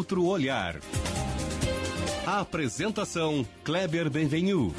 outro olhar. A apresentação, Kleber Benvenu.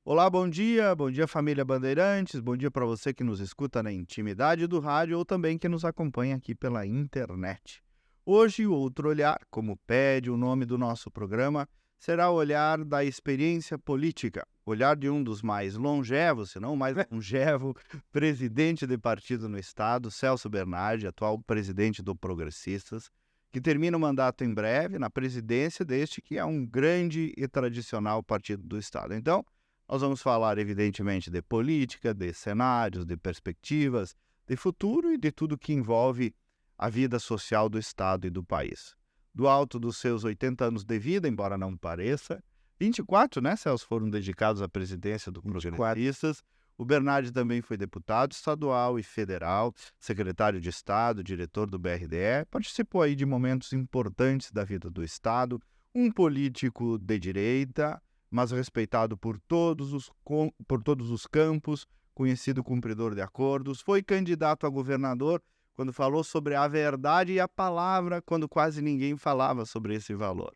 Olá, bom dia família Bandeirantes, bom dia para você que nos escuta na intimidade do rádio ou também que nos acompanha aqui pela internet. Hoje o Outro Olhar, como pede o nome do nosso programa, será o olhar da experiência política, olhar de um dos mais longevos, se não o mais longevo, presidente de partido no estado, Celso Bernardi, atual presidente do Progressistas, que termina o mandato em breve na presidência deste que é um grande e tradicional partido do estado. Então, nós vamos falar, evidentemente, de política, de cenários, de perspectivas, de futuro e de tudo que envolve a vida social do Estado e do país. Do alto dos seus 80 anos de vida, embora não pareça, 24, né, Celso, foram dedicados à presidência do Progressistas. O Bernardi também foi deputado estadual e federal, secretário de Estado, diretor do BRDE, participou aí de momentos importantes da vida do Estado, um político de direita, mas respeitado por todos os campos, conhecido cumpridor de acordos, foi candidato a governador quando falou sobre a verdade e a palavra, quando quase ninguém falava sobre esse valor.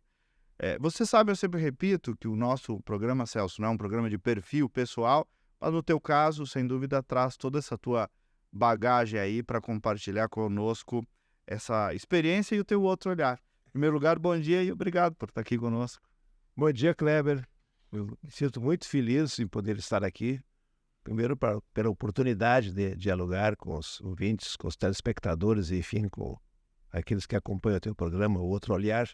Você sabe, eu sempre repito que o nosso programa, Celso, não é um programa de perfil pessoal, mas no teu caso, sem dúvida, traz toda essa tua bagagem aí para compartilhar conosco essa experiência e o teu outro olhar. Em primeiro lugar, bom dia e obrigado por estar aqui conosco. Bom dia, Kleber. Eu me sinto muito feliz em poder estar aqui, primeiro pela oportunidade de dialogar com os ouvintes, com os telespectadores e, enfim, com aqueles que acompanham o teu programa, o Outro Olhar,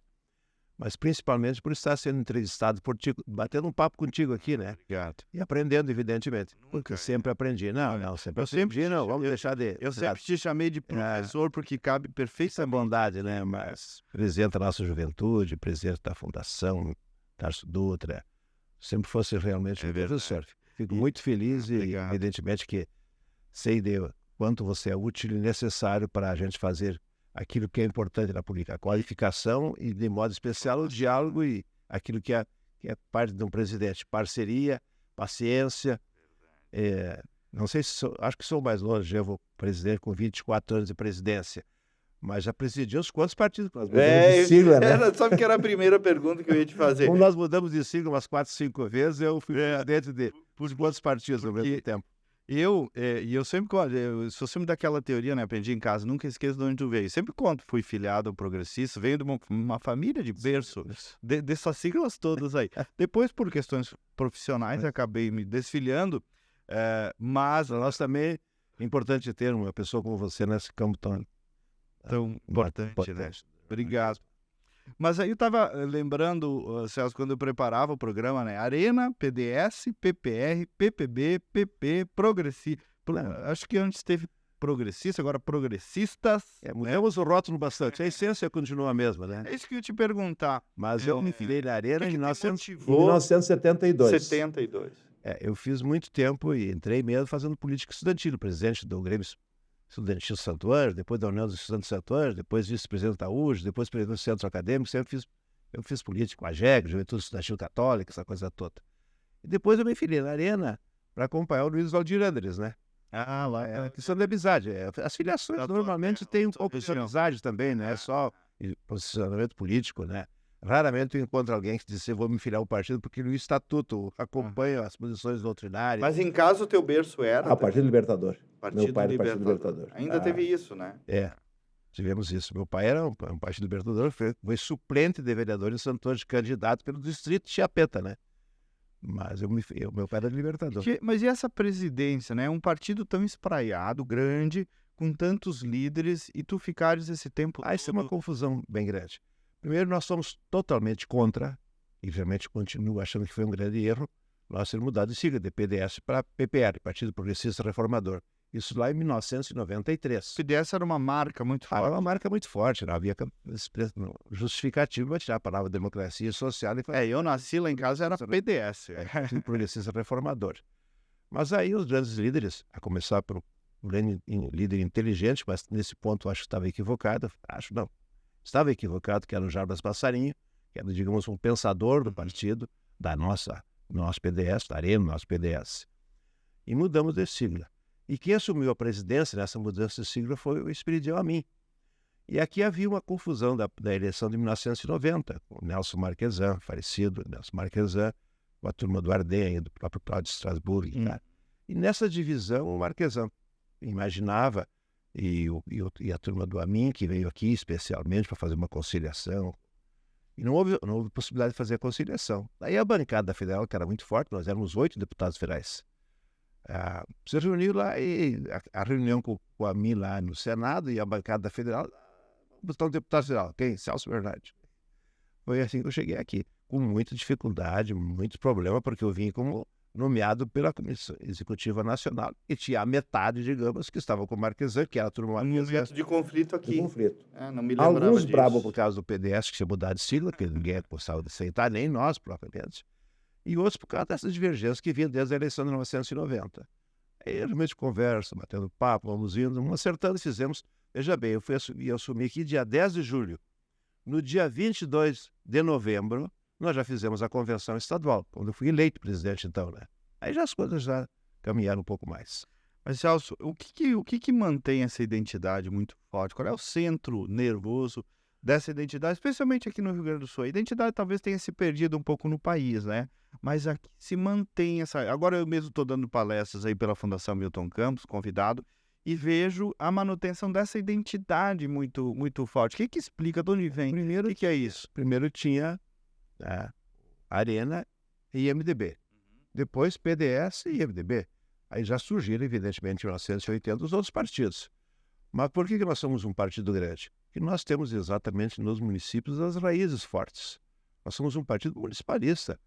mas principalmente por estar sendo entrevistado por ti, batendo um papo contigo aqui, né? Obrigado. E aprendendo, evidentemente, porque eu sempre aprendi. Não, sempre aprendi, não, vamos deixar de... Eu sempre te chamei de professor porque cabe perfeitamente. Isso é bondade, né? Mas presidente da nossa juventude, presidente da Fundação Tarso Dutra, sempre fosse realmente um professor. Fico muito feliz e, evidentemente, que sei de quanto você é útil e necessário para a gente fazer aquilo que é importante na política, a qualificação e, de modo especial, o diálogo e aquilo que é parte de um presidente. Parceria, paciência. Não sei se acho que sou mais longevo presidente com 24 anos de presidência. Mas já presidi uns quantos partidos? Nós mudamos de sigla, né? Sabe que era a primeira pergunta que eu ia te fazer. Como nós mudamos de sigla umas 4, 5 vezes, eu fui dentro de quantos partidos ao mesmo tempo. Eu sou sempre daquela teoria, né? Aprendi em casa, nunca esqueço de onde tu veio. Sempre conto, fui filiado ao Progressista, venho de uma família de berço, dessas siglas todas aí. Depois, por questões profissionais, acabei me desfiliando, mas nós também é importante ter uma pessoa como você nesse campo tão importante, né? Obrigado. Mas aí eu estava lembrando, Celso, quando eu preparava o programa, né? Arena, PDS, PPR, PPB, PP, Progressista. Acho que antes teve Progressista, agora Progressistas. Mudamos o rótulo bastante. A essência continua a mesma, né? É isso que eu ia te perguntar. Mas eu me filiei na Arena em 1972. 72. Eu fiz muito tempo e entrei mesmo fazendo política estudantil, presidente do Grêmio Estudantil Santo Anjo, depois da União dos Estudantes de Santo Anjo, depois vice-presidente da UJ, depois presidente do Centro Acadêmico, eu fiz política com a JEG, Juventude Estudantil Católica, essa coisa toda. E depois eu me filiei na Arena para acompanhar o Luiz Valdir Andres, né? Lá. É questão de amizade. As filiações normalmente têm um pouco de amizade também, não é só posicionamento político, né? Raramente eu encontro alguém que diz, eu vou me filiar ao partido porque no estatuto acompanha as posições doutrinárias. Mas em casa o teu berço era? Partido Libertador. Meu pai era Partido Libertador. Ainda teve isso, né? Tivemos isso. Meu pai era um Partido Libertador, foi suplente de vereador em Santo Anjo, candidato pelo distrito de Chiapeta, né? Mas meu pai era Libertador. Mas e essa presidência, né? Um partido tão espraiado, grande, com tantos líderes, e tu ficares esse tempo todo... Isso é uma confusão bem grande. Primeiro, nós somos totalmente contra, e realmente continuo achando que foi um grande erro, nós ser mudado de sigla de PDS para PPR, Partido Progressista Reformador. Isso lá em 1993. O PDS era uma marca muito forte. Era uma marca muito forte, não havia justificativa para tirar a palavra democracia social. Eu nasci lá em casa, era PDS. Partido Progressista Reformador. Mas aí os grandes líderes, a começar por um grande líder inteligente, mas nesse ponto acho que estava equivocado, estava equivocado, que era o Jarbas Passarinho, que era, digamos, um pensador do partido, do nosso PDS, da Arena, do nosso PDS. E mudamos de sigla. E quem assumiu a presidência nessa mudança de sigla foi o Esperidião Amin. E aqui havia uma confusão da eleição de 1990, com o Nelson Marquesan, falecido Nelson Marquesan, com a turma do Ardenha, do próprio Cláudio de Estrasburgo. E nessa divisão, o Marquesan imaginava, e a turma do Amin, que veio aqui especialmente para fazer uma conciliação, e não houve possibilidade de fazer a conciliação. Daí a bancada federal, que era muito forte, nós éramos 8 deputados federais, se reuniu lá, e a reunião com o Amin lá no Senado e a bancada federal, botar um deputado federal. Quem? Celso Bernardi. Foi assim que eu cheguei aqui, com muita dificuldade, muito problema, porque eu vim como nomeado pela Comissão Executiva Nacional e tinha a metade, digamos, que estava com o Marquesan, que era a turma um momento de conflito aqui. De conflito. Não me lembrava Alguns disso. bravos por causa do PDS, que tinha mudado de sigla, que ninguém gostava de aceitar, nem nós propriamente, e outros por causa dessas divergências que vinham desde a eleição de 1990. Aí, realmente, conversa, batendo papo, vamos indo, vamos acertando e fizemos. Veja bem, eu assumi aqui dia 10 de julho. No dia 22 de novembro, nós já fizemos a convenção estadual, quando eu fui eleito presidente, então, né? Aí já as coisas já caminharam um pouco mais. Mas, Celso, o que mantém essa identidade muito forte? Qual é o centro nervoso dessa identidade, especialmente aqui no Rio Grande do Sul? A identidade talvez tenha se perdido um pouco no país, né? Mas aqui se mantém essa... Agora eu mesmo estou dando palestras aí pela Fundação Milton Campos, convidado, e vejo a manutenção dessa identidade muito, muito forte. O que explica? De onde vem? Primeiro, o que é isso? Primeiro tinha Arena e MDB. Depois PDS e MDB. Aí já surgiram, evidentemente, em 1980, os outros partidos. Mas por que nós somos um partido grande? Porque nós temos exatamente nos municípios as raízes fortes. Nós somos um partido municipalista.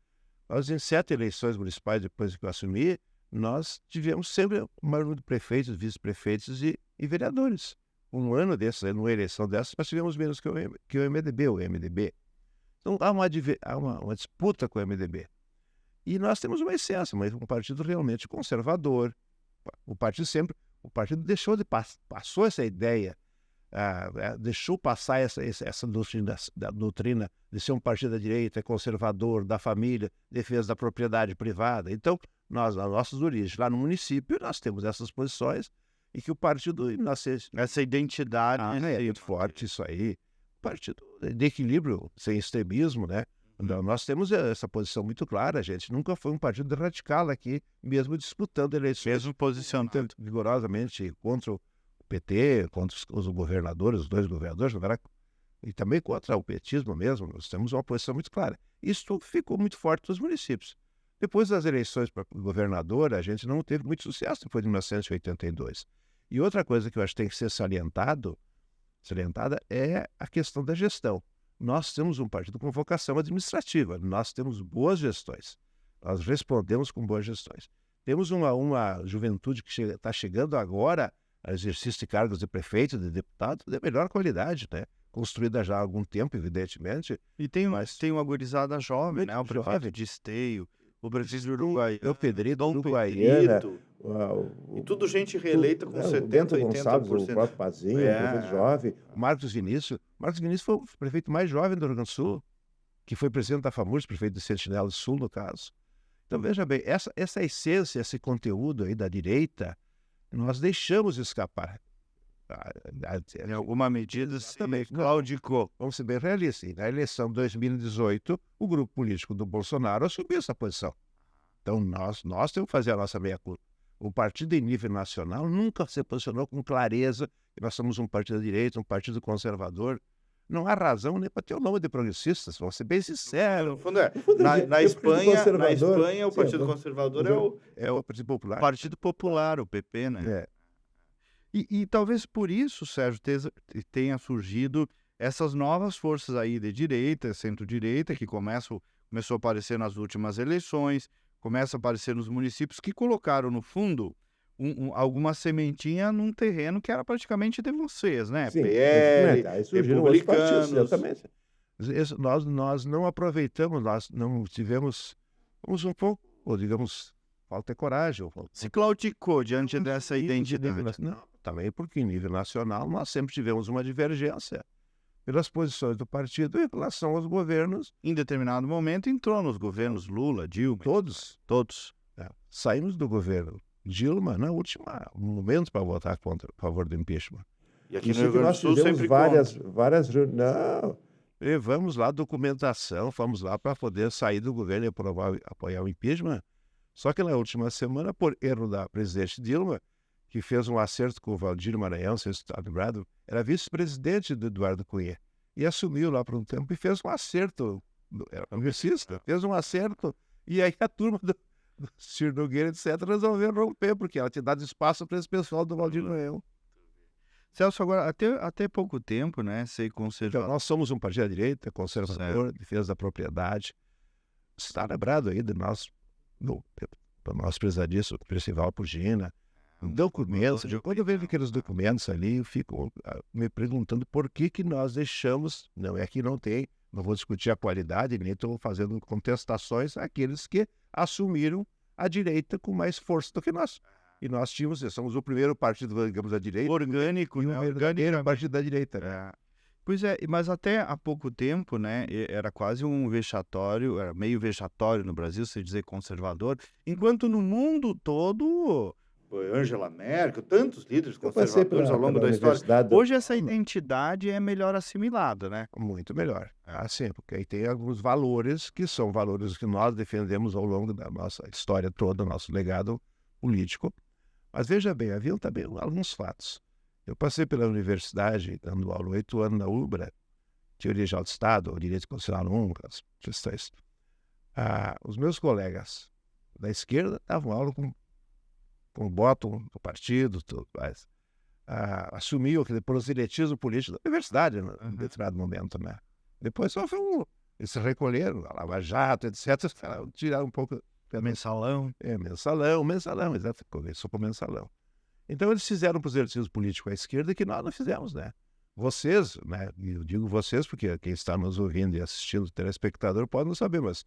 Nós, em 7 eleições municipais, depois que eu assumi, nós tivemos sempre o maior número de prefeitos, vice-prefeitos e vereadores. Um ano desses, numa eleição dessas, nós tivemos menos que o MDB. Então há uma disputa com o MDB. E nós temos uma essência, mas um partido realmente conservador. O partido deixou passou essa ideia, deixou passar essa doutrina de ser um partido da direita, conservador, da família, defesa da propriedade privada. Então, nós, nas nossas origens, lá no município, nós temos essas posições e que o partido... Essa identidade... é muito forte isso aí. Partido de equilíbrio, sem extremismo, né? Nós temos essa posição muito clara, a gente nunca foi um partido radical aqui, mesmo disputando eleições. Mesmo posicionando vigorosamente contra o PT, contra os governadores, os 2 governadores, e também contra o petismo mesmo, nós temos uma posição muito clara. Isso ficou muito forte nos municípios. Depois das eleições para governador, a gente não teve muito sucesso depois de 1982. E outra coisa que eu acho que tem que ser salientada é a questão da gestão. Nós temos um partido com vocação administrativa, nós temos boas gestões, nós respondemos com boas gestões. Temos uma juventude que está chegando agora a exercício de cargos de prefeito, de deputado, de melhor qualidade, né? Construída já há algum tempo, evidentemente. E tem uma gurizada jovem, né? O prefeito de Esteio, o prefeito de Uruguaiana, o Pedrito, Dom Uruguaiana, e tudo gente reeleita com 70%, 80%. O próprio Pazinho, o prefeito jovem, o Marcos Vinícius. Marcos Vinícius foi o prefeito mais jovem do Rio Grande do Sul, que foi presidente da FAMURS, prefeito de Sentinela do Sul, no caso. Então, veja bem, essa essência, esse conteúdo aí da direita, nós deixamos escapar. Em alguma medida, também claudicou. Vamos ser bem realistas. Na eleição de 2018, o grupo político do Bolsonaro assumiu essa posição. Então, nós temos que fazer a nossa meia-culpa. O partido em nível nacional nunca se posicionou com clareza que nós somos um partido de direita, um partido conservador. Não há razão nem para ter o nome de progressistas, vamos ser bem sinceros. No fundo, na Espanha, o Partido Conservador é o Partido Popular. Partido Popular, o PP, né? E talvez por isso, Sérgio, tenha surgido essas novas forças aí de direita, centro-direita, que começou a aparecer nas últimas eleições, começa a aparecer nos municípios, que colocaram, no fundo, alguma sementinha num terreno que era praticamente de vocês, né? Sim, PL, republicanos. Exatamente. Nós não aproveitamos, nós não tivemos, um pouco, ou digamos, falta de coragem. Se claudicou diante dessa identidade. Não, também porque em nível nacional nós sempre tivemos uma divergência pelas posições do partido em relação aos governos. Em determinado momento entrou nos governos Lula, Dilma. Todos. Saímos do governo Dilma no último momento para votar a favor do impeachment. E aqui no Rio Grande do Sul sempre várias não, levamos lá documentação, fomos lá para poder sair do governo e apoiar o impeachment. Só que na última semana, por erro da presidente Dilma, que fez um acerto com o Valdir Maranhão, se está lembrado, era vice-presidente do Eduardo Cunha, e assumiu lá por um tempo e fez um acerto, era congressista, fez um acerto, e aí a turma do Ciro Nogueira, etc., resolveu romper, porque ela tinha dado espaço para esse pessoal do Valdir Maranhão. Celso, agora, até pouco tempo, né, sei conservador. Então, nós somos um partido da direita, conservador, defesa da propriedade. Você está lembrado aí de nós, nós precisar disso, o Percival Pugina, documentos. Quando eu vejo aqueles documentos ali, eu fico me perguntando por que nós deixamos, não é que não tem, não vou discutir a qualidade, nem estou fazendo contestações àqueles que assumiram a direita com mais força do que nós. E nós somos o primeiro partido, digamos, da direita. Orgânico, né? Orgânico partido da direita. Né? Pois é, mas até há pouco tempo, né, era quase um vexatório, era meio vexatório no Brasil, se dizer conservador, enquanto no mundo todo, Angela Merkel, tantos líderes conservadores ao longo da história. Hoje essa identidade é melhor assimilada, né? Muito melhor. Assim, porque aí tem alguns valores que são valores que nós defendemos ao longo da nossa história toda, nosso legado político. Mas veja bem, haviam também alguns fatos. Eu passei pela universidade, dando aula 8 anos na UBRA, Teoria Geral do Estado, Direito Constitucional 1, as questões. Os meus colegas da esquerda davam aula com o bottom do partido, tudo mais. Assumiam aquele proselitismo político da universidade, em determinado momento, né? Depois só foi eles se recolheram, a Lava Jato, etc. Tiraram um pouco... Mensalão. Mensalão, exato. Começou com mensalão. Então eles fizeram um proselitismo político à esquerda que nós não fizemos, né? Vocês, né? Eu digo vocês porque quem está nos ouvindo e assistindo, o telespectador, pode não saber, mas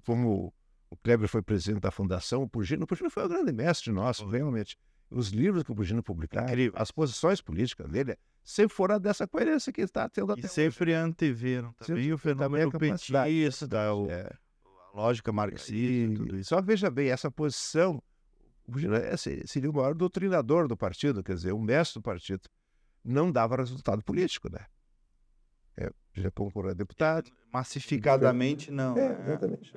como o Kleber foi presidente da fundação, o Pugino foi um grande mestre nosso, realmente. Os livros que o Pugino publicava, as posições políticas dele, sempre foram dessa coerência que ele está tendo até hoje. E sempre anteveram também o fenômeno petista, a lógica marxista, tudo isso. Só veja bem, essa posição, o Pugino seria o maior doutrinador do partido, quer dizer, o mestre do partido. Não dava resultado político, né? Já concorreu a deputado. Massificadamente, não. Exatamente.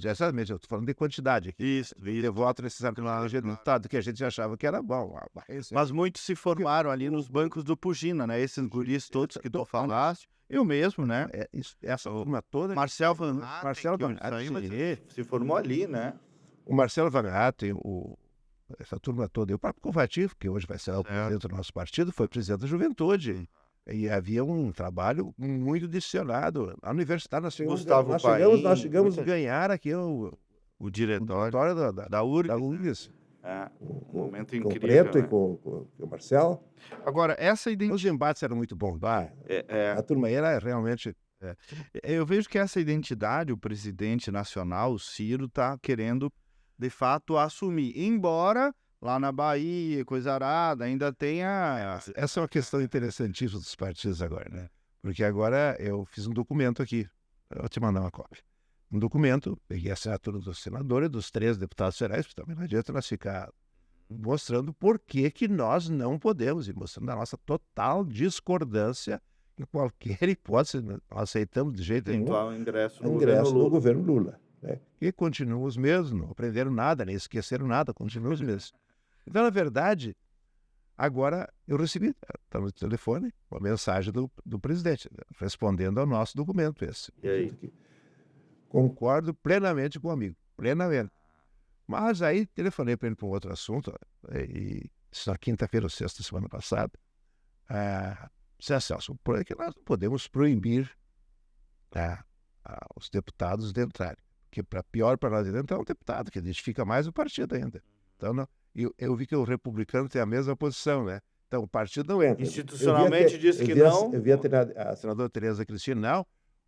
Exatamente, eu estou falando de quantidade aqui. Isso. De voto nesse deputado, que a gente achava que era bom. Mas muitos se formaram ali nos bancos do Pugina, né? Esses guris todos que tu falaste. Eu mesmo, né? Essa turma toda. Marcel Van Hatten se formou ali, né? O Marcelo Van Hatten, essa turma toda, e o próprio Convativo, que hoje vai ser o presidente do nosso partido, foi presidente da Juventude. E havia um trabalho muito disciplinado. A universidade, nós chegamos a ganhar aqui o diretório da URGS. Um momento incrível. Com o Preto, né? e com o Marcelo. Agora, os embates eram muito bons. A turma aí era realmente... Eu vejo que essa identidade, o presidente nacional, o Ciro, está querendo, de fato, assumir. Embora... lá na Bahia, coisa arada, ainda tem Essa é uma questão interessantíssima dos partidos agora, né? Porque agora eu fiz um documento aqui, eu vou te mandar uma cópia. Um documento, peguei a assinatura do senador e dos 3 deputados federais, porque também não adianta nós ficar mostrando por que nós não podemos, e mostrando a nossa total discordância em qualquer hipótese, não aceitamos de jeito nenhum o ingresso no governo Lula. Né? E continuam os mesmos, não aprenderam nada, nem esqueceram nada, continuam os mesmos. Então, na verdade, agora eu recebi, está no telefone, uma mensagem do presidente, respondendo ao nosso documento esse. E aí? Concordo plenamente com o amigo, plenamente. Mas aí telefonei para ele para um outro assunto, e isso na quinta-feira ou sexta, semana passada, disse, Celso, que nós não podemos proibir os deputados de entrarem, porque pior para nós entrar é um deputado, que identifica mais o partido ainda. Então, não. Eu vi que o republicano tem a mesma posição, né? Então, o partido não entra. Institucionalmente disse que não. Eu vi a senadora Tereza Cristina, não, o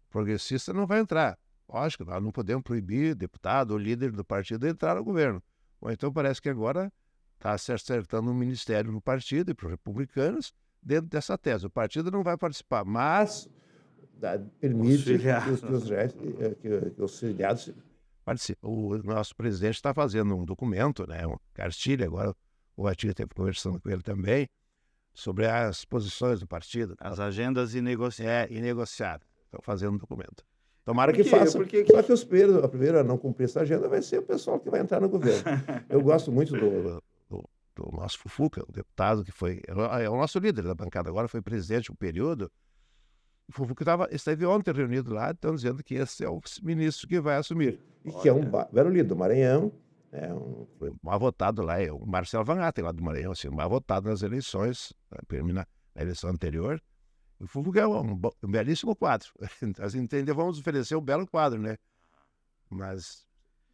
progressista não vai entrar. Lógico, nós não podemos proibir deputado ou líder do partido de entrar no governo. Bom, então parece que agora está se acertando um ministério no partido e para os republicanos dentro dessa tese. O partido não vai participar, mas permite que os filiados... O nosso presidente está fazendo um documento, né, um cartilha, agora o Atilha esteve conversando com ele também, sobre as posições do partido. As agendas inegociáveis. Inegociáveis. Estão fazendo um documento. Tomara que façam. Só que a primeira a não cumprir essa agenda vai ser o pessoal que vai entrar no governo. Eu gosto muito do nosso Fufuca, o deputado que é o nosso líder da bancada agora, foi presidente um período. O Fufuca esteve ontem reunido lá, estão dizendo que esse é o ministro que vai assumir. E que é um velho líder do Maranhão, foi mal votado lá, é o Marcelo Van Hatten lá do Maranhão, assim, mal votado nas eleições, na eleição anterior. O Fufuca é um belíssimo quadro. Assim, vamos oferecer um belo quadro, né? Mas...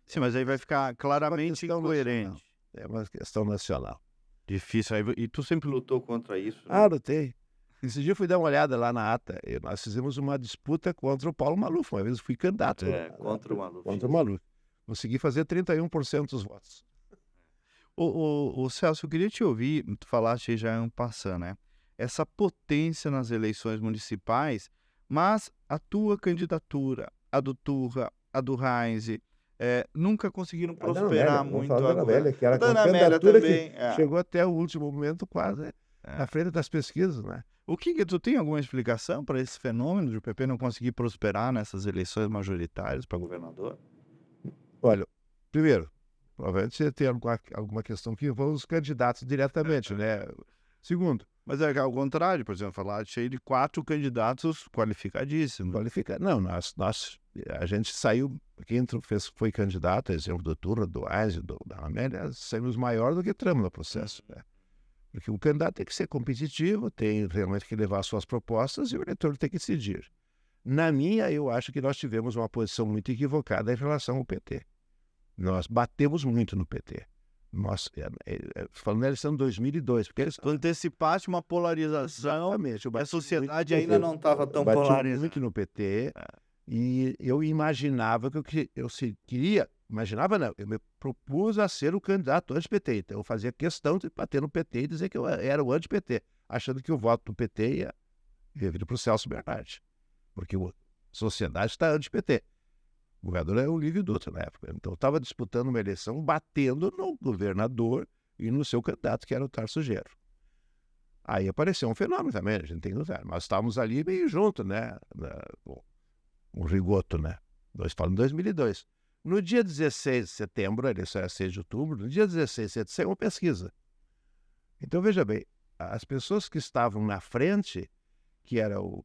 Sim, mas aí vai ficar claramente incoerente. É uma questão nacional. Difícil. E tu sempre lutou contra isso? Né? Ah, lutei. Esse dia eu fui dar uma olhada lá na ata. Nós fizemos uma disputa contra o Paulo Maluf. Uma vez eu fui candidato. Contra o Maluf. Contra o Maluf. Consegui fazer 31% dos votos. O Celso, eu queria te ouvir, tu falaste aí já en passant, né? Essa potência nas eleições municipais, mas a tua candidatura, a do Turra, a do Heinz, nunca conseguiram prosperar muito. A Dana Amélia, que era a candidatura também, que chegou até o último momento quase na frente das pesquisas, né? O que tu tem alguma explicação para esse fenômeno de o PP não conseguir prosperar nessas eleições majoritárias para governador? Olha, primeiro, provavelmente você tem alguma questão que envolve os candidatos diretamente, né? Segundo, mas é ao contrário, por exemplo, falar cheio de 4 candidatos qualificadíssimos. Não, a gente saiu, quem foi candidato, exemplo do Turra, do Heinz, da Amélia, saímos maior do que Trump no processo, né? Porque o candidato tem que ser competitivo, tem realmente que levar suas propostas e o eleitor tem que decidir. Na minha, eu acho que nós tivemos uma posição muito equivocada em relação ao PT. Nós batemos muito no PT. Nós, falando da eleição de 2002, porque eles... Tu antecipaste uma polarização, a sociedade ainda não estava tão polarizada. polarizada. Muito no PT, e eu imaginava eu me propus a ser o candidato anti-PT, então eu fazia questão de bater no PT e dizer que eu era o anti-PT, achando que o voto do PT ia vir para o Celso Bernardi, porque a sociedade está anti-PT. O governador é o Lívio Dutra na época. Então, eu estava disputando uma eleição batendo no governador e no seu candidato, que era o Tarso Genro. Aí apareceu um fenômeno também, a gente tem que notar. Nós estávamos ali meio juntos, né? O Rigoto, né? Nós falamos em 2002. No dia 16 de setembro, a eleição era 6 de outubro, no dia 16 de setembro, saiu uma pesquisa. Então, veja bem, as pessoas que estavam na frente, que era o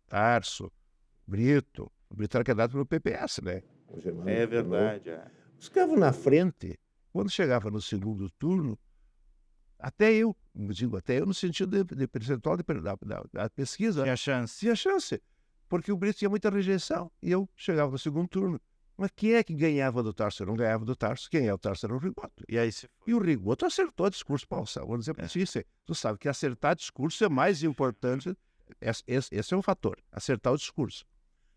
Tarso, Brito era candidato pelo PPS, né? É verdade. Os que estavam na frente, quando chegava no segundo turno, até eu no sentido de percentual da pesquisa, tinha chance, porque o Brito tinha muita rejeição, e eu chegava no segundo turno. Mas quem é que ganhava do Tarso? Eu não ganhava do Tarso. Quem é o Tarso? Era o Rigoto. E o Rigoto acertou o discurso, Paulo. Vou dizer para você, tu sabe que acertar discurso é mais importante, esse é um fator, acertar o discurso.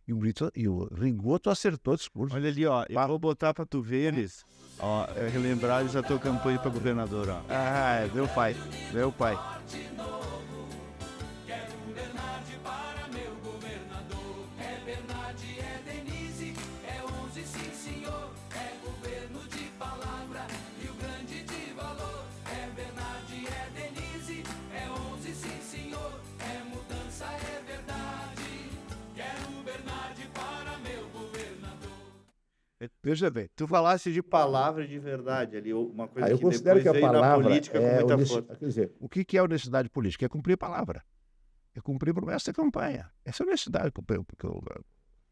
E o Rigoto acertou o discurso. Olha ali, ó. Eu vou botar pra tu ver eles. Ó, relembrar eles a tua campanha pra governador, ó. Ah, é meu pai. Veja bem, tu falaste de palavra de verdade ali, uma coisa eu que considero depois que a veio palavra na política com muita força. Quer dizer, o que é honestidade política? É cumprir a palavra. É cumprir promessa de campanha. Essa é honestidade, porque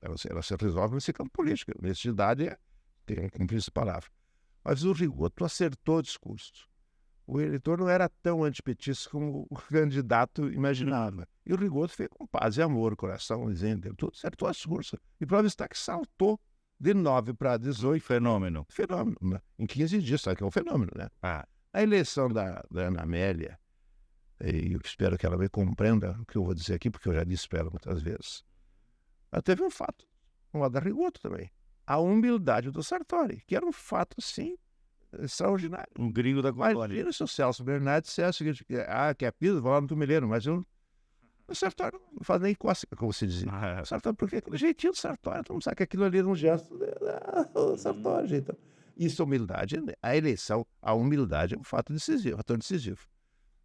ela se resolve nesse campo político. Honestidade é cumprir essa palavra. Mas o Rigoto acertou o discurso. O eleitor não era tão antipetista como o candidato imaginava. E o Rigoto fez com paz e amor, coração, dizendo, tudo acertou o discurso. E prova está que saltou de 9 para 18. Fenômeno. Né? Em 15 dias, sabe que é um fenômeno, né? A eleição da Ana Amélia, e eu espero que ela me compreenda o que eu vou dizer aqui, porque eu já disse para ela muitas vezes. Ela teve um fato, uma da Rigoto também. A humildade do Sartori, que era um fato, sim, extraordinário. Um gringo da colônia. Imagina se o Celso Bernardi dissesse o seguinte, que é piso, vou lá no Tumileno, mas eu... O Sartori não faz nem cócega, como se dizia. O Sartori, porque o jeitinho do Sartori, todo mundo sabe que aquilo ali era um gesto do Sartori, jeitão. Isso é humildade, né? A eleição, a humildade é um fator decisivo.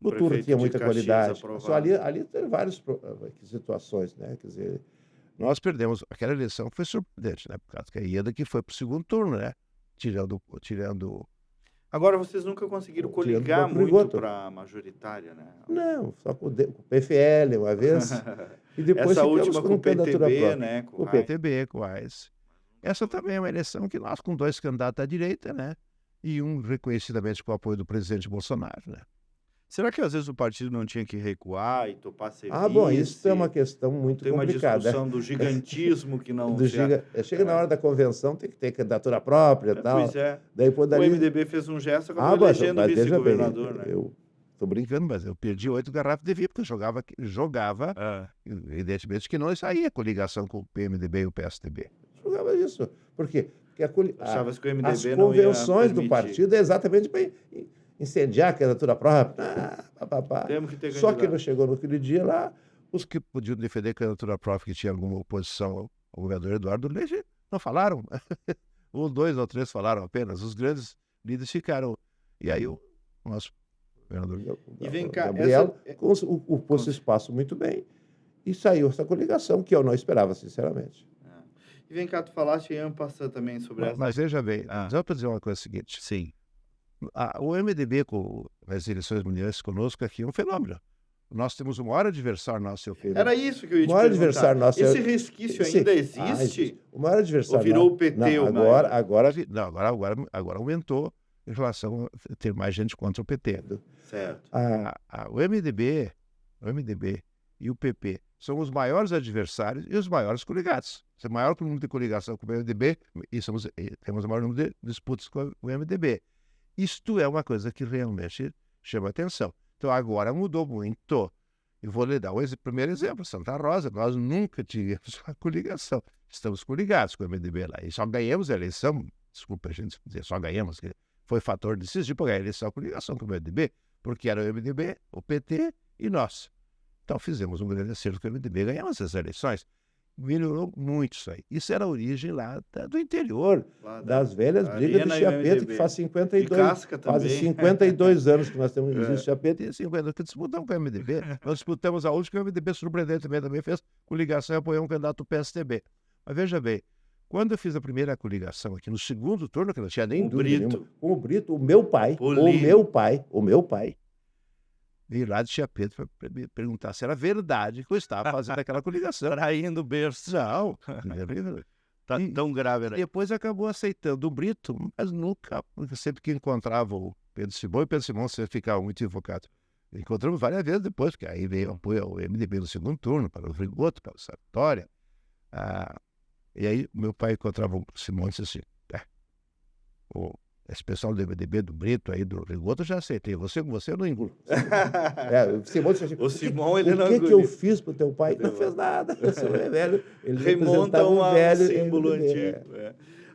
No turno tinha muita qualidade. Só ali tem várias situações, né? Quer dizer, nós perdemos. Aquela eleição foi surpreendente, né? Por causa que a Ieda que foi para o segundo turno, né? Tirando. Agora, vocês nunca conseguiram coligar muito para a majoritária, né? Não, só com o PFL uma vez. E depois essa última com o PTB, né? Com o PTB, com o AIS. Essa também é uma eleição que nós, com 2 candidatos à direita, né? E um reconhecidamente com o apoio do presidente Bolsonaro, né? Será que às vezes o partido não tinha que recuar e topar ser vice? Bom, isso é uma questão muito complicada. Tem uma discussão do gigantismo que não... Chega na hora da convenção, tem que ter candidatura própria e tal. Pois é. Daí, o MDB fez um gesto, acabou elegendo o vice-governador, né? Eu tô brincando, mas eu perdi 8 garrafas de vinho, porque eu jogava, evidentemente, que não saía coligação com o PMDB e o PSDB. Jogava isso. Por quê? Porque achavas que o MDB as convenções do partido é exatamente para incendiar a candidatura própria. Temos que ter Só que não chegou naquele dia lá, os que podiam defender a candidatura própria, que tinha alguma oposição ao governador Eduardo Leite, não falaram. 1, 2 ou 3 falaram apenas. Os grandes líderes ficaram. E aí o nosso governador Gabriel ocupou esse espaço muito bem e saiu essa coligação, que eu não esperava, sinceramente. E vem cá, tu falaste em passar também sobre essa... Mas veja bem, só para dizer uma coisa seguinte. Sim. O MDB, nas eleições mundiais conosco aqui, é um fenômeno. Nós temos o maior adversário nosso. Era isso que eu ia te perguntar. Esse resquício ainda existe? O maior adversário... Ou virou o PT? Agora aumentou em relação a ter mais gente contra o PT. Certo. O MDB e o PP são os maiores adversários e os maiores coligados. Temos o maior número de coligação com o MDB e temos o maior número de disputas com o MDB. Isto é uma coisa que realmente chama atenção. Então, agora mudou muito. Eu vou lhe dar o primeiro exemplo, Santa Rosa. Nós nunca tivemos uma coligação. Estamos coligados com o MDB lá. E só ganhamos a eleição, desculpa a gente dizer, só ganhamos, que foi fator decisivo para ganhar a eleição, a coligação com o MDB, porque era o MDB, o PT e nós. Então, fizemos um grande acerto com o MDB, ganhamos as eleições. Melhorou muito isso aí. Isso era a origem lá do interior, das velhas brigas de Chiapeta, que faz 52 anos que nós temos existe Chiapeta, e 50 anos que disputamos com o MDB. Nós disputamos a última, que o MDB surpreendentemente também fez coligação e apoiou um candidato do PSDB. Mas veja bem, quando eu fiz a primeira coligação aqui, no segundo turno, que não tinha nem dúvida nenhuma, com o Brito, o meu pai, veio lá de Chiapeta para perguntar se era verdade que eu estava fazendo aquela coligação. Traindo o berço. Não. Tão grave era. Depois acabou aceitando o Brito, mas nunca, sempre que encontrava o Pedro Simão, e Pedro Simão sempre ficava muito invocado. Encontramos várias vezes depois, porque aí veio o apoio ao MDB no segundo turno, para o Rigoto, para o Sartória. E aí meu pai encontrava o Simão e disse assim, esse pessoal do MDB, do Brito, aí, do Rigoto, eu já aceitei. Você eu não engulo. O Simão, ele não engoliu. O que eu fiz pro teu pai? Não fez nada. O Simão é velho. Ele remonta um símbolo antigo.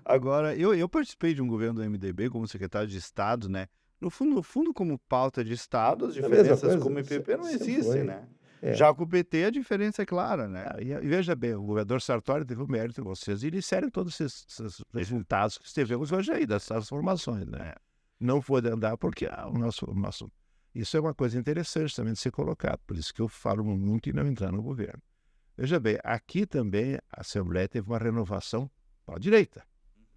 Agora, eu participei de um governo do MDB como secretário de Estado, né? No fundo, como pauta de Estado, as diferenças com o MPP não existem, né? Já com o PT, a diferença é clara, né? E veja bem, o governador Sartori teve o mérito de vocês, e eles disseram todos esses resultados que tivemos hoje aí, dessas transformações, né? Não pôde andar porque o nosso... Isso é uma coisa interessante também de ser colocado, por isso que eu falo muito em não entrar no governo. Veja bem, aqui também a Assembleia teve uma renovação para a direita.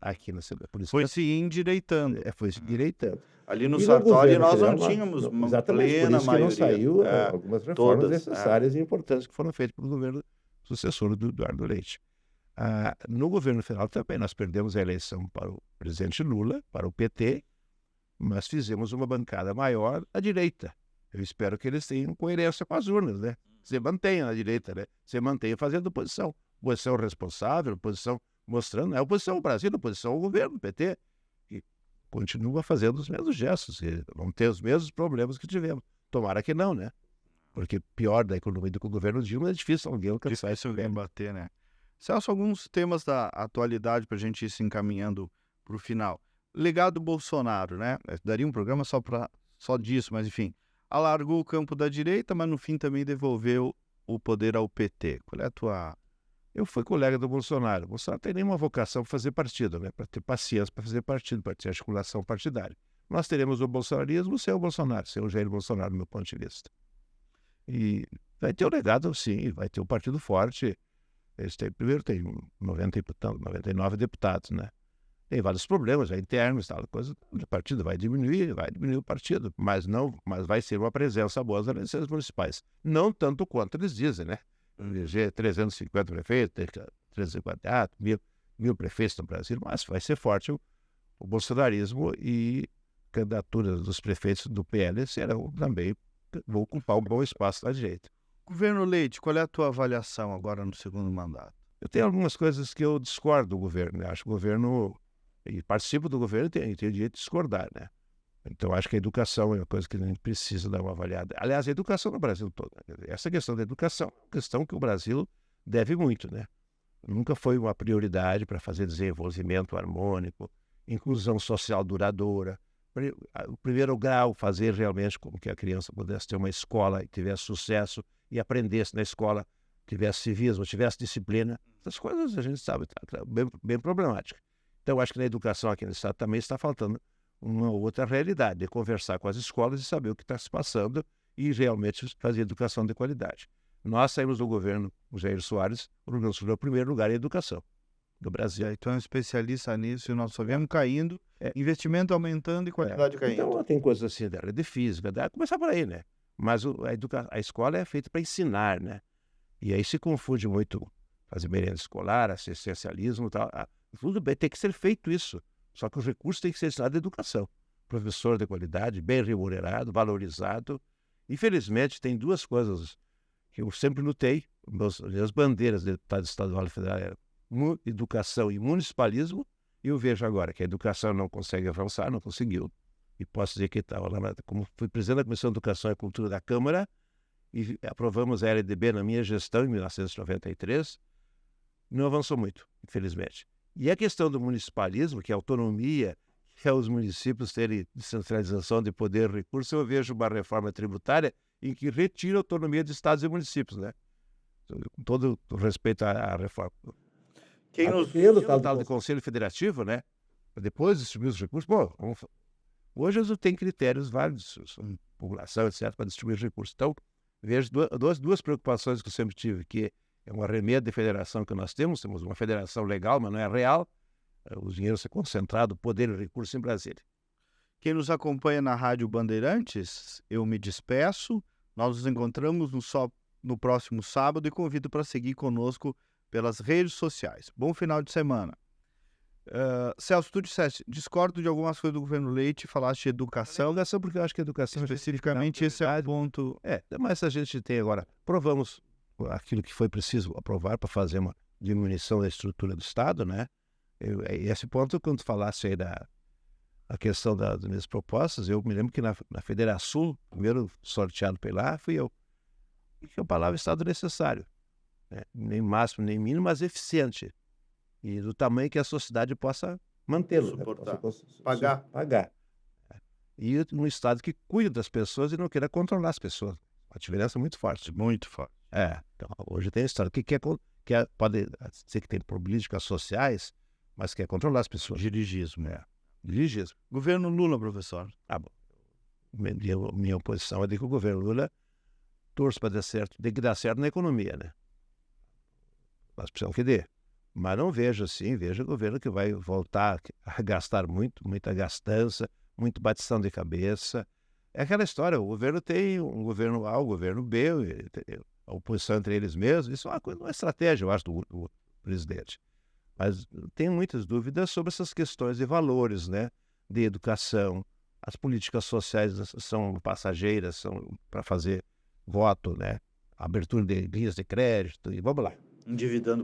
Aqui na Assembleia. Foi se endireitando. Foi se endireitando. Ali no Sartori nós não tínhamos uma plena maioria. Não saiu algumas reformas necessárias e importantes que foram feitas pelo governo sucessor do Eduardo Leite. No governo federal também nós perdemos a eleição para o presidente Lula, para o PT, mas fizemos uma bancada maior à direita. Eu espero que eles tenham coerência com as urnas, né? Se mantenham à direita, né? Se mantenham fazendo oposição. Oposição responsável, oposição mostrando, não é oposição ao Brasil, oposição ao governo, PT, que continua fazendo os mesmos gestos, e vão ter os mesmos problemas que tivemos. Tomara que não, né? Porque pior da economia do que o governo Dilma é difícil alguém alcançar esse governo. Bater, né? Celso, alguns temas da atualidade para a gente ir se encaminhando para o final. Legado Bolsonaro, né? Daria um programa só disso, mas enfim. Alargou o campo da direita, mas no fim também devolveu o poder ao PT. Qual é a tua... Eu fui colega do Bolsonaro. O Bolsonaro não tem nenhuma vocação para fazer partido, né? Para ter paciência para fazer partido, para ter articulação partidária. nós teremos o bolsonarismo sem o Bolsonaro, sem o Jair Bolsonaro, do meu ponto de vista. E vai ter o legado, sim, vai ter um partido forte. Primeiro tem 99 deputados, né? Tem vários problemas internos, tal coisa. O partido vai diminuir o partido, mas vai ser uma presença boa nas eleições municipais. Não tanto quanto eles dizem, né? Eleger 350 prefeitos, 350 mil prefeitos no Brasil, mas vai ser forte o bolsonarismo e candidaturas dos prefeitos do PL vão ocupar um bom espaço da direita. Governo Leite, qual é a tua avaliação agora no segundo mandato? Eu tenho algumas coisas que eu discordo do governo, né? Acho que o governo, e participo do governo, tem direito de discordar, né? Então, acho que a educação é uma coisa que a gente precisa dar uma avaliada. Aliás, a educação no Brasil todo. Essa questão da educação é uma questão que o Brasil deve muito, né? Nunca foi uma prioridade para fazer desenvolvimento harmônico, inclusão social duradoura. O primeiro grau, fazer realmente com que a criança pudesse ter uma escola e tivesse sucesso e aprendesse na escola, tivesse civismo, tivesse disciplina. Essas coisas a gente sabe, tá bem problemática. Então, acho que na educação aqui no Estado também está faltando uma outra realidade, de conversar com as escolas e saber o que está se passando e realmente fazer educação de qualidade. Nós saímos do governo, o Jair Soares, o Rio Grande do Sul é o primeiro lugar em educação do Brasil. Então é um especialista nisso e nós só viemos caindo, investimento aumentando e qualidade caindo. Então tem coisas assim da área de física, começar por aí, né? Mas a escola é feita para ensinar, né? E aí se confunde muito fazer merenda escolar, assistencialismo e tal. Tudo bem, tem que ser feito isso. Só que os recursos têm que ser destinados à educação. Professor de qualidade, bem remunerado, valorizado. Infelizmente, tem duas coisas que eu sempre lutei. As bandeiras de deputado estadual e federal eram educação e municipalismo. E eu vejo agora que a educação não consegue avançar, não conseguiu. E posso dizer que estava lá, como fui presidente da Comissão de Educação e Cultura da Câmara, e aprovamos a LDB na minha gestão em 1993, não avançou muito, infelizmente. E a questão do municipalismo, que é a autonomia, que é os municípios terem descentralização de poder e recursos, eu vejo uma reforma tributária em que retira a autonomia de estados e municípios, né? Com todo o respeito à reforma. Quem nos o tal do Conselho Federativo, né? Depois distribuir os recursos. Bom, hoje eles têm critérios válidos, população, etc., para distribuir os recursos. Então, vejo duas preocupações que eu sempre tive, que é um arremedo de federação que nós temos uma federação legal, mas não é real. O dinheiro se concentrado, o poder e o recurso em Brasília. Quem nos acompanha na Rádio Bandeirantes, eu me despeço. Nós nos encontramos no próximo sábado e convido para seguir conosco pelas redes sociais. Bom final de semana. Celso, tu disseste, discordo de algumas coisas do governo Leite, falaste de educação. Porque eu acho que a educação... Especificamente esse é o ponto... Mas a gente tem agora... Provamos aquilo que foi preciso aprovar para fazer uma diminuição da estrutura do Estado, né? Esse ponto, quando falasse aí a questão das minhas propostas, eu me lembro que na Federação, primeiro sorteado pela fui eu. E que a palavra Estado necessário. Né? Nem máximo, nem mínimo, mas eficiente. E do tamanho que a sociedade possa mantê-lo. Suportar. Né? Pagar. E um Estado que cuida das pessoas e não queira controlar as pessoas. Uma diferença muito forte. Muito forte. Então, hoje tem Estado que pode ser que tem políticas sociais, mas quer controlar as pessoas. Dirigismo. Dirigismo. Governo Lula, professor. Bom. Minha oposição é de que o governo Lula torce para dar certo, tem que dar certo na economia, né? Nós precisamos que dê. Mas não vejo assim, vejo o governo que vai voltar a gastar muita gastança, muito batição de cabeça. É aquela história, o governo tem um governo A, um governo B, a oposição entre eles mesmos, isso é uma estratégia, eu acho, do presidente. Mas tenho muitas dúvidas sobre essas questões de valores, né? De educação. As políticas sociais são passageiras, são para fazer voto, né? Abertura de linhas de crédito, e vamos lá. Endividando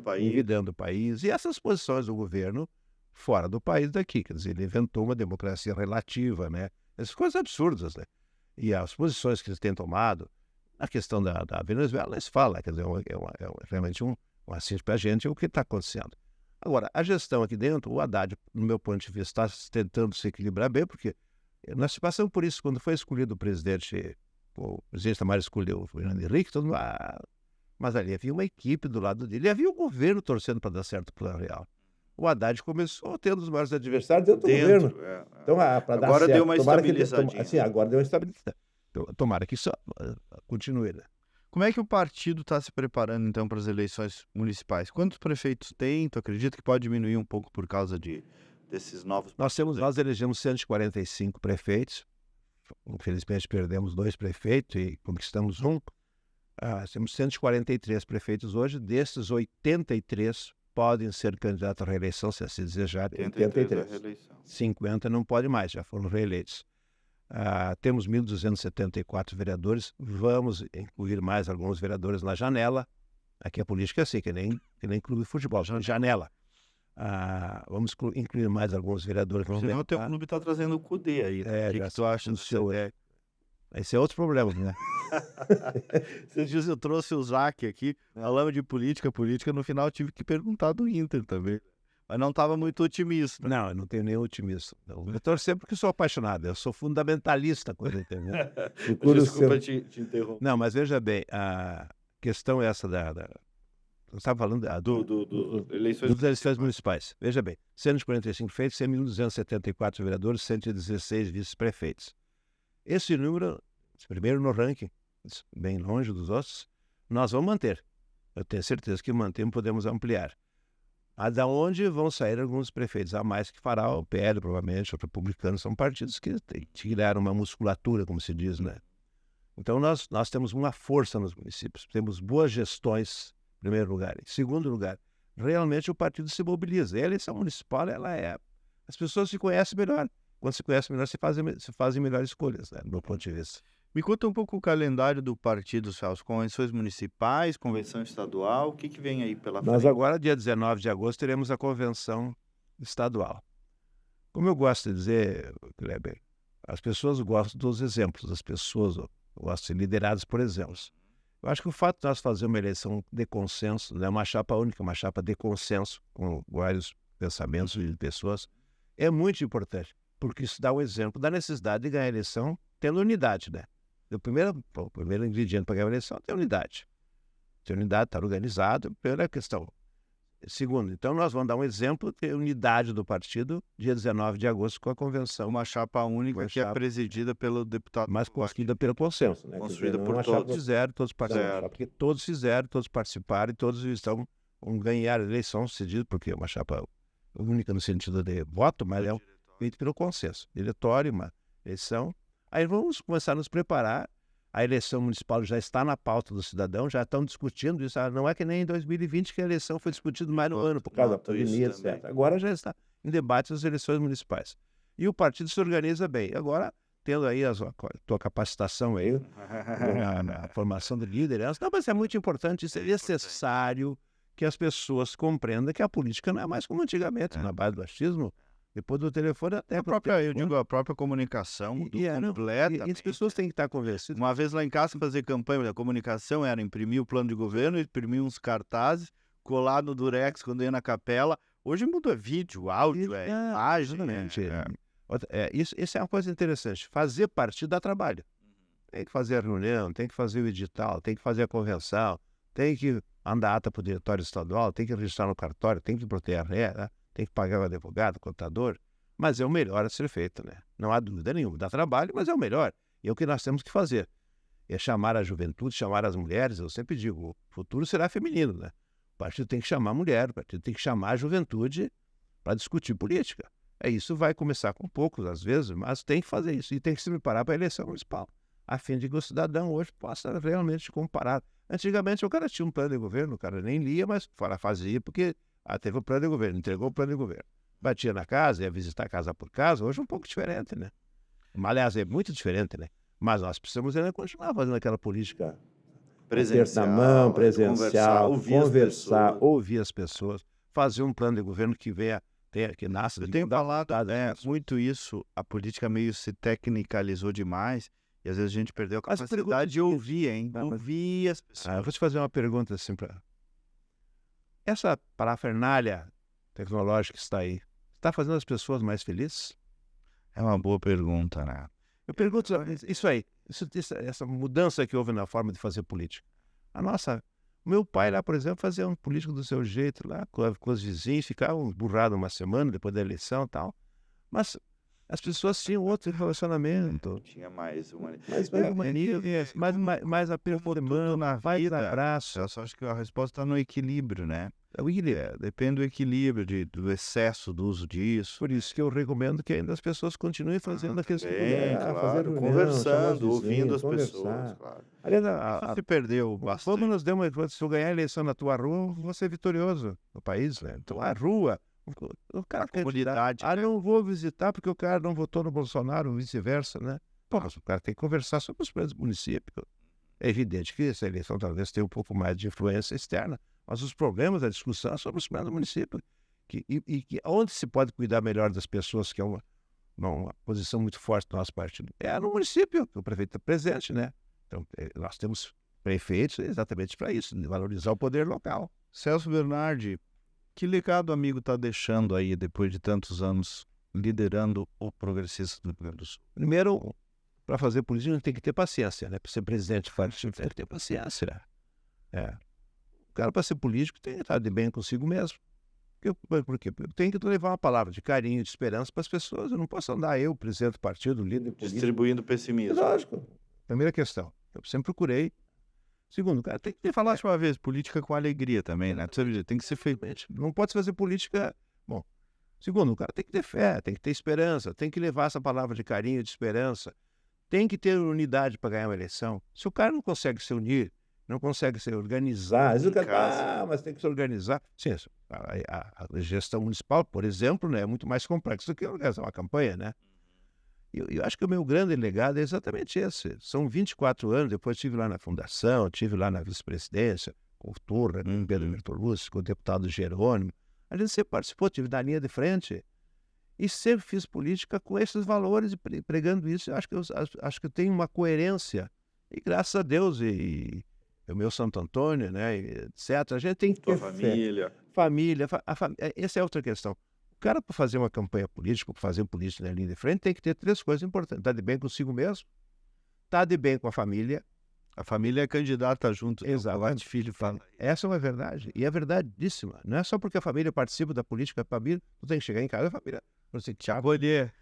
o país. E essas posições do governo fora do país daqui, quer dizer, ele inventou uma democracia relativa, né? Essas coisas absurdas, né? E as posições que eles têm tomado, a questão da Venezuela, eles falam, quer dizer, realmente um assiste para a gente o que está acontecendo. Agora, a gestão aqui dentro, o Haddad, no meu ponto de vista, está tentando se equilibrar bem, porque nós passamos por isso quando foi escolhido o presidente Tamar escolheu o Fernando Henrique, todo mundo, mas ali havia uma equipe do lado dele, havia o governo torcendo para dar certo o Plano Real. o Haddad começou tendo os maiores adversários dentro do governo. Então, para dar agora certo, deu uma estabilizadinha. Sim, agora deu uma estabilidade. Então, tomara que isso continue, né? Como é que o partido está se preparando, então, para as eleições municipais? Quantos prefeitos tem? Tu acredita que pode diminuir um pouco por causa desses novos... Nós elegemos 145 prefeitos. Infelizmente, perdemos 2 prefeitos e conquistamos um. Temos 143 prefeitos hoje. Desses, 83 podem ser candidatos à reeleição, se assim desejar. 83. 50 não pode mais, já foram reeleitos. Temos 1.274 vereadores. Vamos incluir mais alguns vereadores na janela. Aqui a política é assim, que nem clube de futebol, janela. Vamos incluir mais alguns vereadores. Senão o teu clube está trazendo o CUDE aí. O que tu acha do seu... Esse é outro problema, né? Esses dias eu trouxe o Zac aqui, falando de política, no final tive que perguntar do Inter também. Mas não estava muito otimista. Não, eu não tenho nenhum otimista. Eu torço porque sou apaixonado, eu sou fundamentalista. Desculpa te interromper. Não, mas veja bem, a questão é essa eu estava falando das eleições municipais. Veja bem, 145 prefeitos, 1.274 vereadores, 116 vice-prefeitos. Esse número, primeiro no ranking, bem longe dos outros, nós vamos manter. Eu tenho certeza que mantemos, podemos ampliar. Da onde vão sair alguns prefeitos a mais que fará o PL, provavelmente, o Republicano, são partidos que tiraram uma musculatura, como se diz, né? Então, nós temos uma força nos municípios, temos boas gestões, em primeiro lugar. Em segundo lugar, realmente o partido se mobiliza. E a eleição municipal, as pessoas se conhecem melhor. Quando se conhece melhor, se fazem melhores escolhas, né, do meu ponto de vista. Me conta um pouco o calendário do partido, Celso. Convenções municipais, convenção estadual, o que vem aí pela frente? Nós agora, dia 19 de agosto, teremos a convenção estadual. Como eu gosto de dizer, Kleber, as pessoas gostam dos exemplos, as pessoas gostam de ser lideradas por exemplos. Eu acho que o fato de nós fazermos uma eleição de consenso, não é uma chapa única, uma chapa de consenso, com vários pensamentos de pessoas, é muito importante. Porque isso dá um exemplo da necessidade de ganhar a eleição tendo unidade, né? O primeiro ingrediente para ganhar a eleição é ter unidade. Ter unidade, estar organizado, primeira questão. Segundo, então nós vamos dar um exemplo de unidade do partido dia 19 de agosto com a convenção. Uma chapa única que é presidida pelo deputado. Mas construída pelo consenso, né? Construída por todos. Todos participaram. Porque todos fizeram, todos participaram e todos vão ganhar a eleição, porque é uma chapa única no sentido de voto, mas é feito pelo consenso. Diretório, uma eleição. Aí vamos começar a nos preparar. A eleição municipal já está na pauta do cidadão, já estão discutindo isso. Não é que nem em 2020 que a eleição foi discutida mais no ano, por causa da pandemia, etc. Agora já está em debate as eleições municipais. E o partido se organiza bem. Agora, tendo aí a tua capacitação aí, a formação de liderança. Não, mas é muito importante, isso é necessário que as pessoas compreendam que a política não é mais como antigamente, na base do achismo. Depois do telefone até a própria comunicação completa. E as pessoas têm que estar convencidas. Uma vez lá em casa, fazer campanha, a comunicação era imprimir o plano de governo, imprimir uns cartazes, colar no durex quando ia na capela. Hoje mudou, vídeo, áudio, imagem. Isso é uma coisa interessante. Fazer partido dá trabalho. Tem que fazer a reunião, tem que fazer o edital, tem que fazer a convenção, tem que andar ata para o diretório estadual, tem que registrar no cartório, tem que proteger a ré, né? Tem que pagar o advogado, o contador, mas é o melhor a ser feito, né? Não há dúvida nenhuma. Dá trabalho, mas é o melhor. E é o que nós temos que fazer. É chamar a juventude, chamar as mulheres. Eu sempre digo, o futuro será feminino, né? O partido tem que chamar a mulher, o partido tem que chamar a juventude para discutir política. Isso vai começar com poucos, às vezes, mas tem que fazer isso. E tem que se preparar para a eleição municipal, a fim de que o cidadão hoje possa realmente comparar. Antigamente o cara tinha um plano de governo, o cara nem lia, mas fazia porque... teve o plano de governo, entregou o plano de governo. Batia na casa, ia visitar casa por casa. Hoje é um pouco diferente, né? Aliás, é muito diferente, né? Mas nós precisamos ainda continuar fazendo aquela política presencial, na mão, presencial, conversar, ouvir as pessoas, fazer um plano de governo que nasça. Eu tenho falado muito isso, a política meio se tecnicalizou demais e às vezes a gente perdeu a capacidade de ouvir, ouvir as pessoas. Eu vou te fazer uma pergunta assim para... Essa parafernália tecnológica que está aí, está fazendo as pessoas mais felizes? É uma boa pergunta, né? Eu pergunto isso aí, essa mudança que houve na forma de fazer política. Meu pai lá, por exemplo, fazia um político do seu jeito lá, com os vizinhos, ficava burrado uma semana depois da eleição e tal. Mas as pessoas tinham outro relacionamento. Tinha mais uma... mais apelo na mais abraço. Eu só acho que a resposta está no equilíbrio, né? É o equilíbrio. Depende do equilíbrio, do excesso do uso disso. Por isso que eu recomendo que ainda as pessoas continuem fazendo aquilo que puderem. Claro, conversando, ouvindo as pessoas, claro. Aliás, se perdeu bastante. Como nos deu se eu ganhar a eleição na tua rua, eu vou ser vitorioso no país, né? Então, a rua, o cara comunidade. Não vou visitar porque o cara não votou no Bolsonaro, ou vice-versa, né? Pô, mas o cara tem que conversar sobre os problemas do município. É evidente que essa eleição talvez tenha um pouco mais de influência externa, mas os problemas da discussão sobre os problemas do município. E onde se pode cuidar melhor das pessoas, que é uma posição muito forte do nosso partido, é no município, que o prefeito está presente, né? Então, nós temos prefeitos exatamente para isso, de valorizar o poder local. Celso Bernardi, que legado o amigo está deixando aí, depois de tantos anos, liderando o Progressista do Rio Grande do Sul? Primeiro, para fazer política, a gente tem que ter paciência, né? Para ser presidente do partido, tem que ter paciência. O cara, para ser político, tem que estar de bem consigo mesmo. Por quê? Eu tenho que levar uma palavra de carinho, de esperança para as pessoas. Eu não posso andar presidente do partido, líder político, distribuindo pessimismo. Lógico. Primeira questão. Eu sempre procurei. Segundo, o cara tem que falar uma vez, política com alegria também, né? Tem que ser feito. Não pode fazer política... Bom, segundo, o cara tem que ter fé, tem que ter esperança, tem que levar essa palavra de carinho, de esperança. Tem que ter unidade para ganhar uma eleição. Se o cara não consegue se unir, não consegue se organizar, mas tem que se organizar. Sim, a gestão municipal, por exemplo, né, é muito mais complexa do que organizar uma campanha, né? Eu acho que o meu grande legado é exatamente esse. São 24 anos, depois estive lá na fundação, estive lá na vice-presidência, com o Turra, com o Pedro Bertolucci, com o deputado Jerônimo. A gente sempre participou, estive na linha de frente e sempre fiz política com esses valores e pregando isso. Eu acho que eu tenho uma coerência e graças a Deus e o meu Santo Antônio, né, etc. A gente tem que ter família. Essa é outra questão. O cara, para fazer uma campanha política, para fazer política na linha de frente, tem que ter 3 coisas importantes. Está de bem consigo mesmo, está de bem com a família. A família é candidata junto. Exato. Filho fala. Essa é uma verdade. E é verdadíssima. Não é só porque a família participa da política, a família, tu tem que chegar em casa, a família. Você, Thiago, olhar.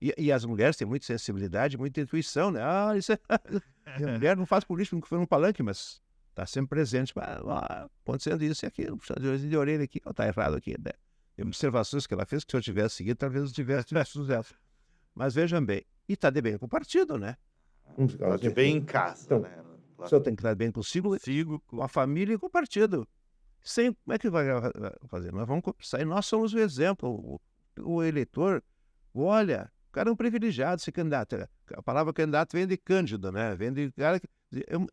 E as mulheres têm muita sensibilidade, muita intuição, né? Isso é... A mulher não faz política, nunca foi num palanque, mas está sempre presente. Acontecendo isso e aquilo, puxando de orelha aqui, está errado aqui, né? Tem observações que ela fez que se eu tivesse seguido, talvez eu tivesse tido sucesso. Mas vejam bem, e está de bem com o partido, né? Está de bem em casa, então, né? O senhor tem que estar bem consigo, com a família e com o partido. Como é que vai fazer? Nós vamos sair, nós somos o exemplo. O eleitor, olha, o cara é um privilegiado, ser candidato. A palavra candidato vem de cândido, né? Vem de cara.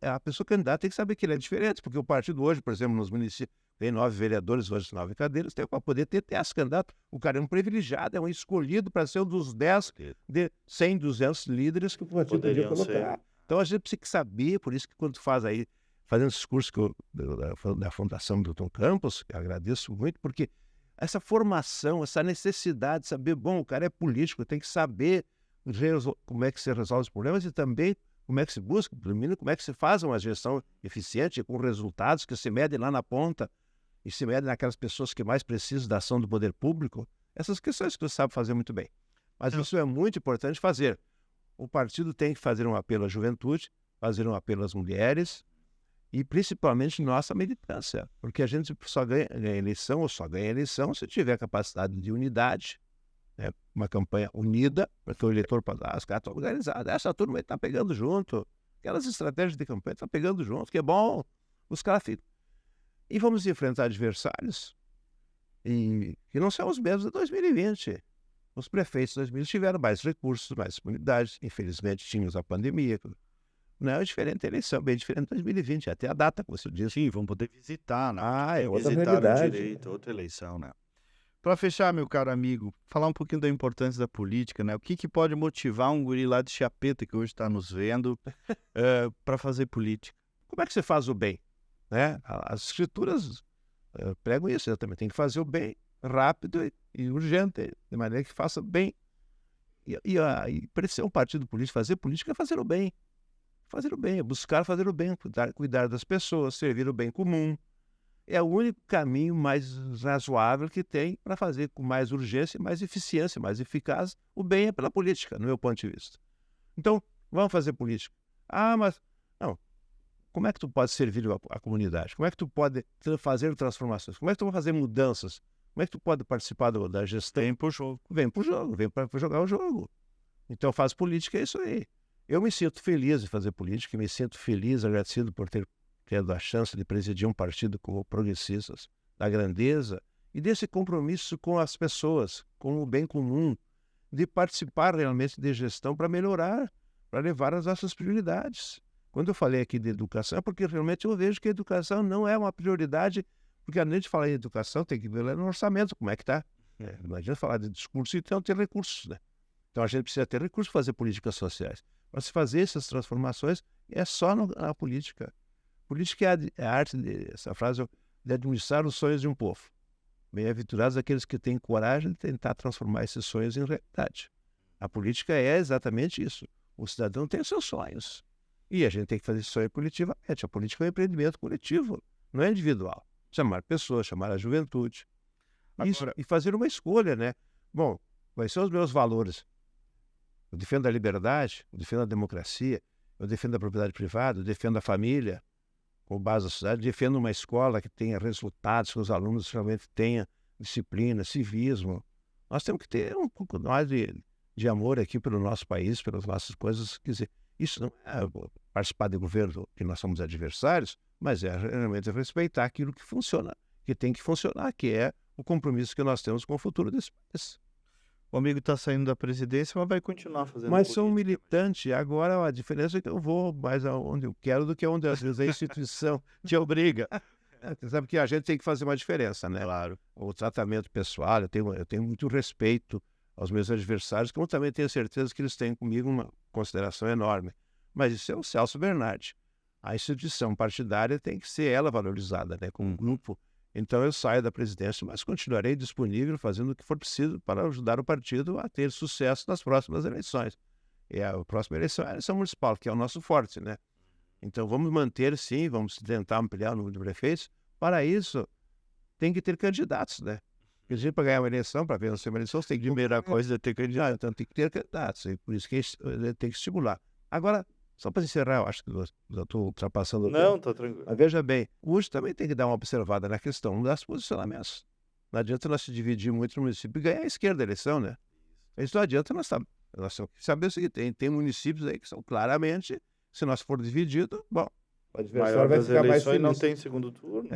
A pessoa candidata tem que saber que ele é diferente, porque o partido hoje, por exemplo, nos municípios, tem 9 vereadores, hoje 9 cadeiras, tem para poder ter 10 candidatos. O cara é um privilegiado, é um escolhido para ser um dos 10 de 100, 200 líderes que o partido podia colocar. Então a gente precisa saber, por isso que quando tu faz aí, fazendo esse curso da Fundação Milton Campos, que eu agradeço muito, porque essa formação, essa necessidade de saber, bom, o cara é político, tem que saber como é que se resolve os problemas e também como é que se busca, como é que se faz uma gestão eficiente com resultados que se medem lá na ponta e se medem naquelas pessoas que mais precisam da ação do poder público. Essas questões que você sabe fazer muito bem. Mas isso é muito importante fazer. O partido tem que fazer um apelo à juventude, fazer um apelo às mulheres e principalmente nossa militância, porque a gente só ganha eleição ou só ganha eleição se tiver capacidade de unidade, né? Uma campanha unida, porque o eleitor pode os caras estão organizados, essa turma está pegando junto, aquelas estratégias de campanha estão pegando junto, que é bom, os caras ficam. E vamos enfrentar adversários que não são os mesmos de 2020. Os prefeitos de 2020 tiveram mais recursos, mais disponibilidade, infelizmente tínhamos a pandemia. Não é diferente a eleição, bem diferente de 2020, até a data que você disse. Sim, vão poder visitar, né? É outra visitar realidade. O direito, outra eleição, né? Para fechar, meu caro amigo, falar um pouquinho da importância da política, né? O que pode motivar um guri lá de Chapeta, que hoje está nos vendo, para fazer política? Como é que você faz o bem? Né? As escrituras pregam isso, eu também tenho que fazer o bem rápido e urgente, de maneira que faça bem. E para ser um partido político, fazer política é fazer o bem. fazer o bem, é buscar fazer o bem, cuidar das pessoas, servir o bem comum. É o único caminho mais razoável que tem para fazer com mais urgência, mais eficiência, mais eficaz o bem é pela política, no meu ponto de vista. Então, vamos fazer política. Mas não. Como é que tu pode servir a comunidade? Como é que tu pode fazer transformações? Como é que tu vai fazer mudanças? Como é que tu pode participar da gestão? Vem pro jogo. Vem pro jogo, vem para jogar o jogo. Então, faz política, é isso aí. Eu me sinto feliz de fazer política, me sinto feliz, agradecido por ter tido a chance de presidir um partido como Progressistas, da grandeza e desse compromisso com as pessoas, com o bem comum, de participar realmente de gestão para melhorar, para levar as nossas prioridades. Quando eu falei aqui de educação, é porque realmente eu vejo que a educação não é uma prioridade, porque além de falar em educação, tem que ver no orçamento como é que está. Não adianta falar de discurso e não ter recursos, né? Então a gente precisa ter recursos para fazer políticas sociais. Para se fazer essas transformações, é só na política. Política é a arte, essa frase, de administrar os sonhos de um povo. Bem-aventurados aqueles que têm coragem de tentar transformar esses sonhos em realidade. A política é exatamente isso. O cidadão tem seus sonhos. E a gente tem que fazer esse sonho coletivamente. A política é um empreendimento coletivo, não é individual. Chamar pessoas, chamar a juventude. Isso, e fazer uma escolha, né? Bom, quais são os meus valores? Eu defendo a liberdade, eu defendo a democracia, eu defendo a propriedade privada, eu defendo a família, com base na sociedade, defendo uma escola que tenha resultados, que os alunos realmente tenham disciplina, civismo. Nós temos que ter um pouco mais de amor aqui pelo nosso país, pelas nossas coisas. Quer dizer, isso não é participar de governo que nós somos adversários, mas é realmente respeitar aquilo que funciona, que tem que funcionar, que é o compromisso que nós temos com o futuro desse país. O amigo está saindo da presidência, mas vai continuar fazendo política. Mas sou um militante. Agora a diferença é que eu vou mais aonde eu quero do que onde às vezes a instituição te obriga. Você sabe que a gente tem que fazer uma diferença, né? Claro. O tratamento pessoal, eu tenho muito respeito aos meus adversários, como também tenho certeza que eles têm comigo uma consideração enorme. Mas isso é o Celso Bernardi. A instituição partidária tem que ser ela valorizada, né? Como um grupo. Então eu saio da presidência, mas continuarei disponível fazendo o que for preciso para ajudar o partido a ter sucesso nas próximas eleições. E a próxima eleição é a eleição municipal, que é o nosso forte, né? Então vamos manter, sim, vamos tentar ampliar o número de prefeitos. Para isso, tem que ter candidatos, né? Porque a gente, para ganhar uma eleição, para vencer uma eleição, você tem que... Primeira coisa é ter candidato, então tem que ter candidatos. E por isso que tem que estimular. Agora, só para encerrar, eu acho que já estou ultrapassando o tempo. Não, está tranquilo. Mas veja bem, hoje também tem que dar uma observada na questão dos posicionamentos. Não adianta nós se dividir muito no município e ganhar a esquerda a eleição, né? Isso não adianta nós temos que saber o seguinte, tem municípios aí que são claramente, se nós for dividido, bom, o adversário vai ficar mais feliz. Não tem segundo turno,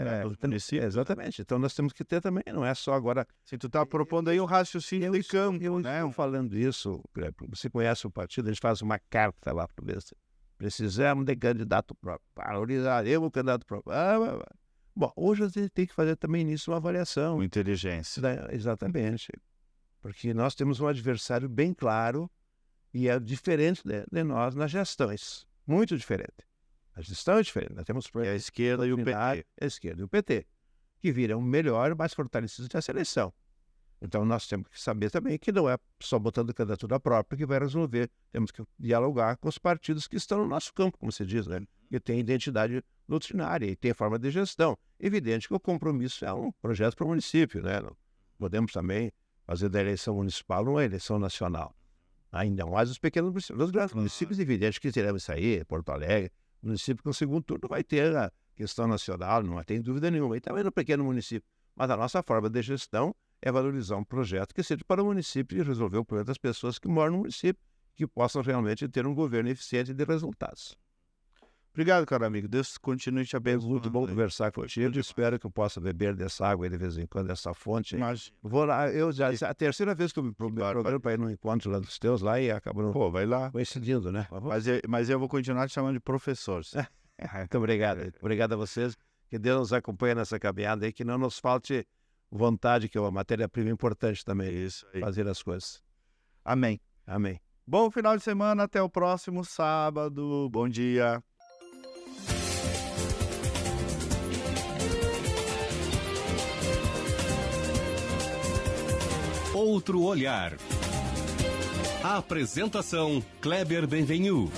Exatamente. Então nós temos que ter também, não é só agora... Se tu está propondo aí um raciocínio de campo, eu estou falando isso, você conhece o partido, a gente faz uma carta lá para ver se precisamos de candidato próprio, valorizaremos o candidato próprio. Bom, hoje a gente tem que fazer também nisso uma avaliação. Com inteligência. Exatamente. Porque nós temos um adversário bem claro e é diferente de nós nas gestões. Muito diferente. A gestão é diferente. Nós temos a esquerda e o PT. A esquerda e o PT, que viram melhor, mais fortalecidos nessa eleição. Então nós temos que saber também que não é só botando candidatura própria que vai resolver. Temos que dialogar com os partidos que estão no nosso campo, como se diz, né? Que tem identidade doutrinária e tem forma de gestão. Evidente que o compromisso é um projeto para o município, né? Não podemos também fazer da eleição municipal uma eleição nacional. Ainda mais os pequenos municípios. Os grandes municípios, evidente que teremos isso aí, Porto Alegre, município que no segundo turno vai ter a questão nacional, não tem dúvida nenhuma. E também no pequeno município. Mas a nossa forma de gestão é valorizar um projeto que seja para o município e resolver o problema das pessoas que moram no município, que possam realmente ter um governo eficiente de resultados. Obrigado, caro amigo. Deus continue te abençoando. Muito bom conversar contigo. Espero que eu possa beber dessa água aí de vez em quando, dessa fonte. Mas... Vou lá, a terceira vez que eu me programo para ir num encontro lá dos teus lá e acabou. Pô, vai lá. Coincidindo, né? Mas eu vou continuar te chamando de professor. Muito obrigado. Obrigado a vocês. Que Deus nos acompanhe nessa caminhada aí, que não nos falte vontade, que é uma matéria-prima importante também. Isso aí. Fazer as coisas. Amém. Amém. Bom final de semana, até o próximo sábado. Bom dia. Outro olhar. A apresentação Kleber Benvenu.